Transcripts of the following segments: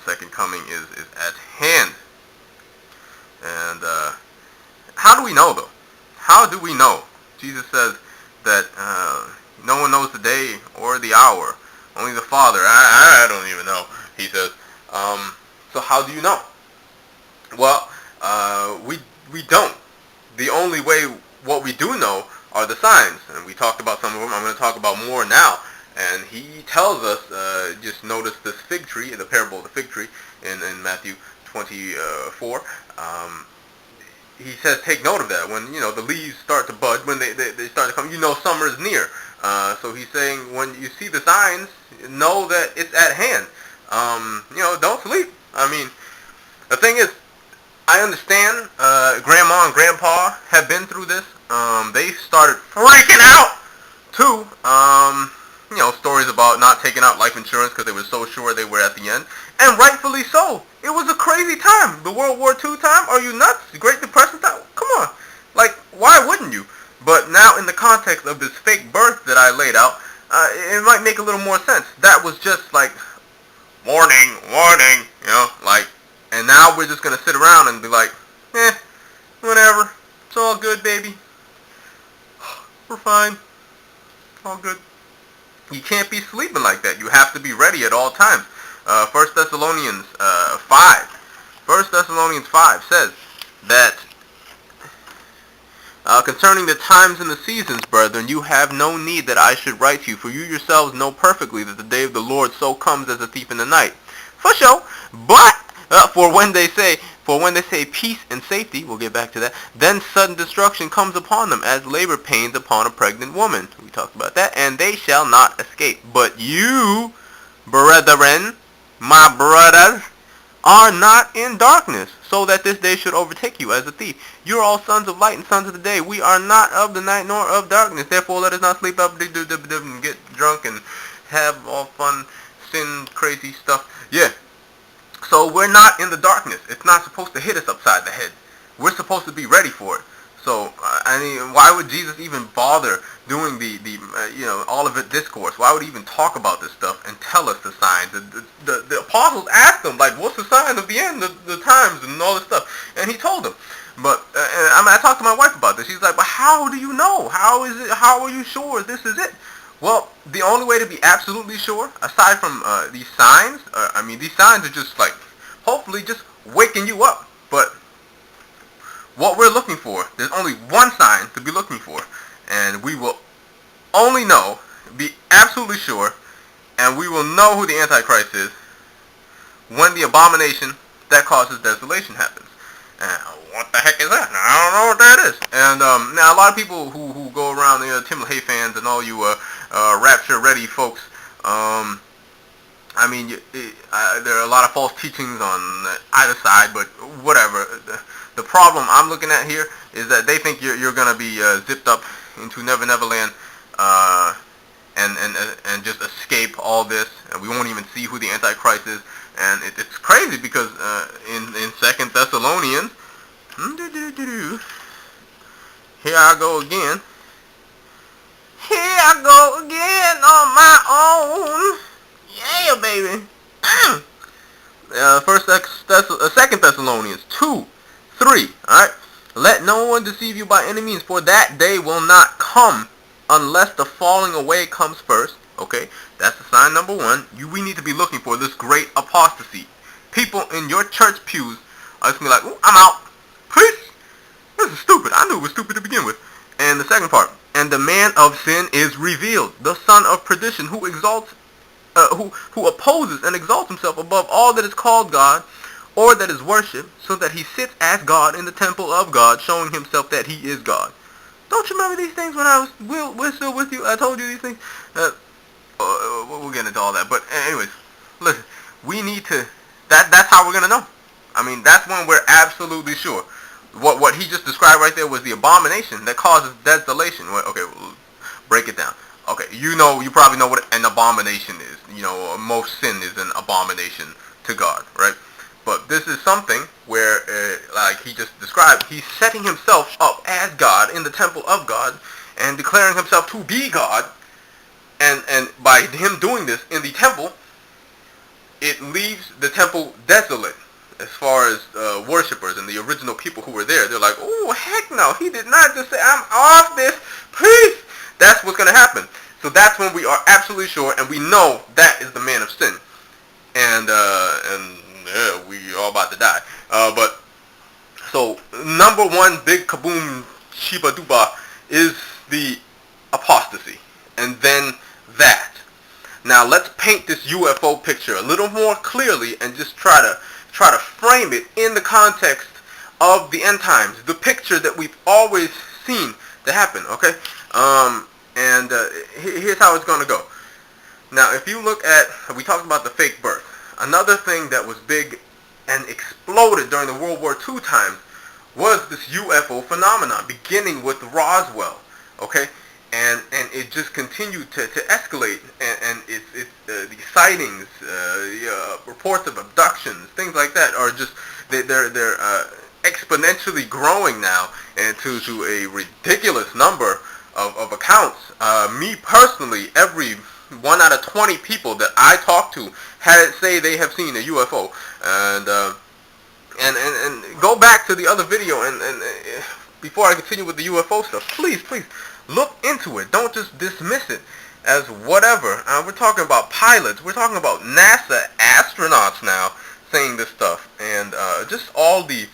second coming is at hand. And how do we know, though? How do we know? Jesus says that no one knows the day or the hour, only the Father. I don't even know, he says. So how do you know? Well, we don't. The only way, what we do know are the signs, and we talked about some of them. I'm going to talk about more now. And he tells us, just notice this fig tree, the parable of the fig tree in Matthew 24. He says, take note of that. When, the leaves start to bud, when they start to come, summer is near. So he's saying, when you see the signs, know that it's at hand. Don't sleep. I mean, the thing is, I understand, Grandma and Grandpa have been through this. They started freaking out, too. Stories about not taking out life insurance because they were so sure they were at the end. And rightfully so. It was a crazy time. The World War II time? Are you nuts? The Great Depression time? Come on. Like, why wouldn't you? But now in the context of this fake birth that I laid out, it might make a little more sense. That was just like, warning, and now we're just going to sit around and be like, whatever. It's all good, baby. We're fine. It's all good. You can't be sleeping like that. You have to be ready at all times. 1 Thessalonians 5. 1 Thessalonians 5 says that concerning the times and the seasons, brethren, you have no need that I should write to you, for you yourselves know perfectly that the day of the Lord so comes as a thief in the night. For sure. But for when they say peace and safety, we'll get back to that, then sudden destruction comes upon them as labor pains upon a pregnant woman. We talked about that. And they shall not escape. But you, brethren, my brothers, are not in darkness, so that this day should overtake you as a thief. You are all sons of light and sons of the day. We are not of the night nor of darkness. Therefore let us not sleep up and get drunk and have all fun, sin, crazy stuff. Yeah. So we're not in the darkness. It's not supposed to hit us upside the head. We're supposed to be ready for it. So, why would Jesus even bother doing all of it discourse? Why would he even talk about this stuff and tell us the signs? The apostles asked him, like, what's the sign of the end, the times, and all this stuff? And he told them. But, I talked to my wife about this. She's like, but how do you know? How are you sure this is it? Well, the only way to be absolutely sure, aside from these signs, these signs are just like, hopefully just waking you up. But what we're looking for, there's only one sign to be looking for. And we will only know, be absolutely sure, and we will know who the Antichrist is when the abomination that causes desolation happens. What the heck is that? I don't know what that is. And now a lot of people who go around, Tim LaHaye fans and all you rapture ready folks, there are a lot of false teachings on either side, but whatever. The problem I'm looking at here is that they think you're going to be zipped up into Never Land and just escape all this, and we won't even see who the Antichrist is. And it's crazy because in 2 Thessalonians, here I go again. Here I go again on my own. Yeah, baby. 2 Thessalonians 2:3. Alright? Let no one deceive you by any means, for that day will not come unless the falling away comes first. Okay? That's the sign number one. We need to be looking for this great apostasy. People in your church pews are just going to be like, ooh, I'm out. Peace. This is stupid. I knew it was stupid to begin with. And the second part. And the man of sin is revealed, the son of perdition, who opposes and exalts himself above all that is called God, or that is worshipped, so that he sits as God in the temple of God, showing himself that he is God. Don't you remember these things when I was still with you? I told you these things. We'll get into all that. But anyways, listen, we need to, that's how we're going to know. That's when we're absolutely sure. What he just described right there was the abomination that causes desolation. Okay, we'll break it down. Okay, you probably know what an abomination is. Most sin is an abomination to God, right? But this is something where, like he just described, he's setting himself up as God in the temple of God and declaring himself to be God. And by him doing this in the temple, it leaves the temple desolate as far as worshippers and the original people who were there. They're like, oh, heck no, he did not just say, I'm off this, please. That's what's going to happen. So that's when we are absolutely sure, and we know that is the man of sin. And yeah, we all about to die. But so number one big kaboom shiba duba is the apostasy, and then that. Now let's paint this UFO picture a little more clearly and just try to frame it in the context of the end times, the picture that we've always seen to happen. Okay, here's how it's going to go. Now, if you look at, we talked about the fake birth. Another thing that was big and exploded during the World War II times was this UFO phenomenon, beginning with Roswell. Okay, and it just continued to escalate, and it's the sightings, reports of abductions, things like that are just they're exponentially growing now, and to a ridiculous number of accounts. Me personally, every 1 out of 20 people that I talk to had say they have seen a UFO, and go back to the other video and before I continue with the UFO stuff, please look into it. Don't just dismiss it as whatever. We're talking about pilots. We're talking about NASA astronauts now saying this stuff, and just all the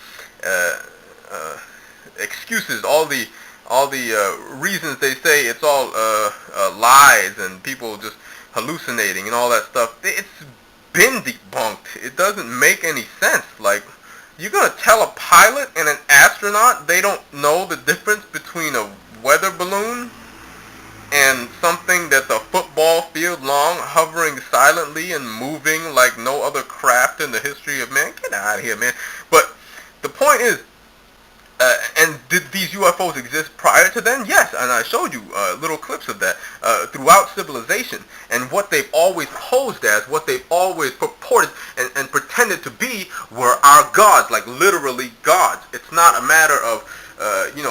excuses, all the reasons they say it's all lies and people just hallucinating and all that stuff. It's been debunked. It doesn't make any sense. Like, you're going to tell a pilot and an astronaut they don't know the difference between a weather balloon and something that's a football field long, hovering silently and moving like no other craft in the history of man? Get out of here, man. But the point is, and did these UFOs exist prior to then? Yes, and I showed you little clips of that throughout civilization, and what they've always posed as, what they've always purported and pretended to be were our gods, like literally gods. It's not a matter of,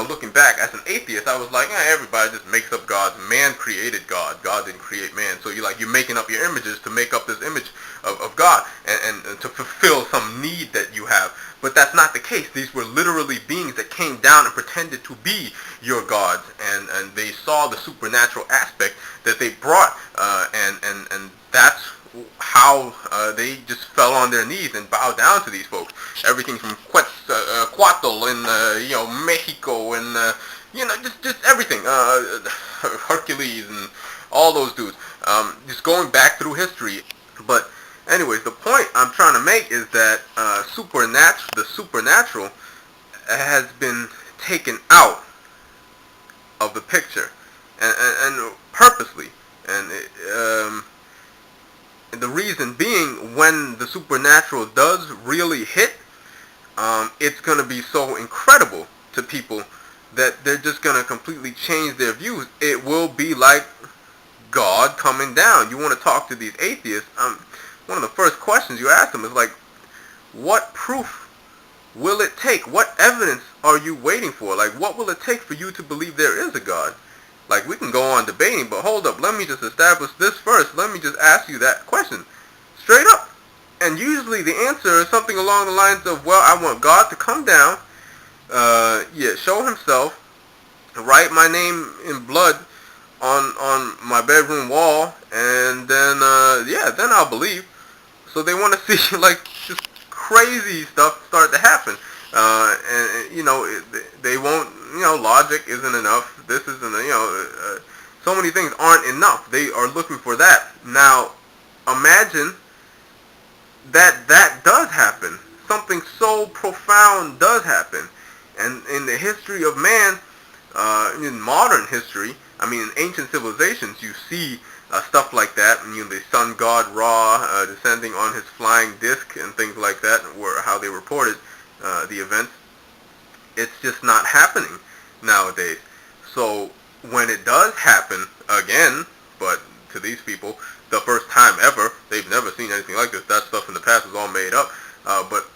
looking back as an atheist, I was like, everybody just makes up gods. Man created God. God didn't create man. So you're making up your images to make up this image of God and to fulfill some need that you have. But that's not the case. These were literally beings that came down and pretended to be your gods, and they saw the supernatural aspect that they brought, and that's how they just fell on their knees and bowed down to these folks. Everything from Quetzalcoatl in Mexico, and just everything, Hercules and all those dudes. Just going back through history, but. Anyways, the point I'm trying to make is that the supernatural has been taken out of the picture, and purposely, and the reason being, when the supernatural does really hit, it's going to be so incredible to people that they're just going to completely change their views. It will be like God coming down. You want to talk to these atheists, one of the first questions you ask them is like, what proof will it take? What evidence are you waiting for? Like, what will it take for you to believe there is a God? Like, we can go on debating, but hold up, let me just establish this first. Let me just ask you that question straight up. And usually the answer is something along the lines of, well, I want God to come down, show himself, write my name in blood on my bedroom wall, and then then I'll believe. So they want to see like just crazy stuff start to happen, they won't. Logic isn't enough. This isn't. So many things aren't enough. They are looking for that. Now, imagine that does happen. Something so profound does happen, and in the history of man, in modern history, I mean, in ancient civilizations, you see stuff like that, and the sun god Ra descending on his flying disc and things like that, were how they reported the events. It's just not happening nowadays. So when it does happen again, but to these people, the first time ever, they've never seen anything like this. That stuff in the past was all made up, but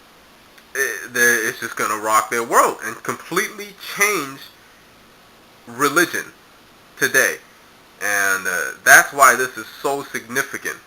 it's just going to rock their world and completely change religion today. And that's why this is so significant.